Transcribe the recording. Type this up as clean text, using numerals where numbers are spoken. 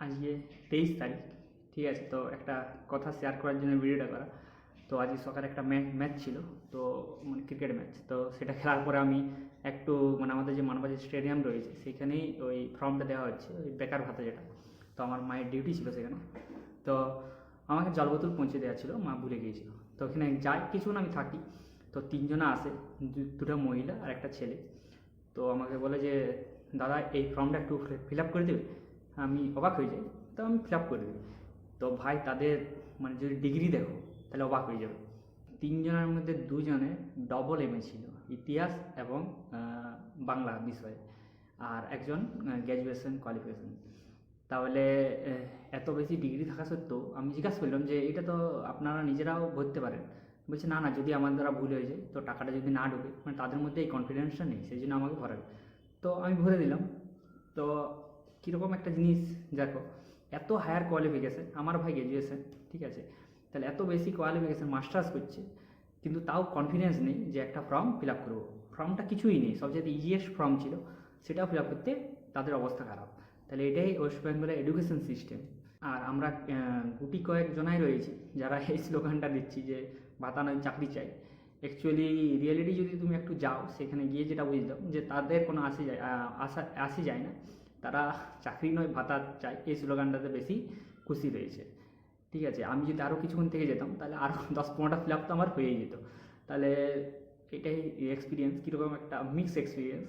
আজকে 23 তারিখ, ঠিক আছে। তো একটা কথা শেয়ার করার জন্য ভিডিওটা করা। তো আজকে সকালে একটা ম্যাচ ছিল, তো মানে ক্রিকেট ম্যাচ। তো সেটা খেলার পরে আমি একটু মানে আমাদের যে মানবাজার স্টেডিয়াম রয়েছে সেখানেই ওই ফর্মটা দেওয়া হচ্ছে, ওই বেকার ভাতা যেটা। তো আমার মায়ের ডিউটি ছিল সেখানে। তো আমাকে জল বোতল পৌঁছে দেওয়া ছিল, মা ভুলে গিয়েছিল। তো ওখানে যাই কিছুক্ষণ আমি থাকি। তো তিনজনা আসে, দুটো মহিলা আর একটা ছেলে। তো আমাকে বলে যে দাদা এই ফর্মটা একটু ফিল আপ করে দেবে। আমি অবাক হয়ে যাই। তো আমি ফিল আপ করে দিই। তো ভাই তাদের মানে যদি ডিগ্রি দেখো তাহলে অবাক হয়ে যাবে। তিনজনের মধ্যে দুজনে ডবল এমএ ছিল, ইতিহাস এবং বাংলা বিষয়ে। আর একজন গ্র্যাজুয়েশন কোয়ালিফিকেশন। তাহলে এত বেশি ডিগ্রি থাকা সত্ত্বেও আমি জিজ্ঞাসা করলাম যে এটা তো আপনারা নিজেরাও ভরতে পারেন। বলছে না না, যদি আমার দ্বারা ভুল হয়ে যায়, তো টাকাটা যদি না ঢোকে, মানে তাদের মধ্যে এই কনফিডেন্সটা নেই, সেই জন্য আমাকে ভরাবে। তো আমি ভরে দিলাম। তো কীরকম একটা জিনিস দেখো, এত হায়ার কোয়ালিফিকেশান, আমার ভাই গ্র্যাজুয়েশন, ঠিক আছে। তাহলে এত বেশি কোয়ালিফিকেশান, মাস্টার্স করছে, কিন্তু তাও কনফিডেন্স নেই যে একটা ফর্ম ফিল আপ করবো। ফর্মটা কিছুই নেই, সবচেয়ে ইজিয়েস্ট ফর্ম ছিল, সেটাও ফিল আপ করতে তাদের অবস্থা খারাপ। তাহলে এটাই ওয়েস্ট বেঙ্গলের এডুকেশন সিস্টেম। আর আমরা গুটি কয়েকজনাই রয়েছি যারা এই স্লোগানটা দিচ্ছি যে ভাতা নয় চাকরি চাই। অ্যাকচুয়ালি রিয়েলিটি যদি তুমি একটু যাও, সেখানে গিয়ে যেটা বুঝলাম যে তাদের কোনো আসি যায় না। তারা চাকরি নয় ভাতা চায়, এই স্লোগানটাতে বেশি খুশি রয়েছে, ঠিক আছে। আমি যদি আরও কিছুক্ষণ থেকে যেতাম তাহলে আরও 10-15টা ফিল আপ তো আমার হয়েই যেত। তাহলে এটাই এক্সপিরিয়েন্স, কীরকম একটা মিক্স এক্সপিরিয়েন্স।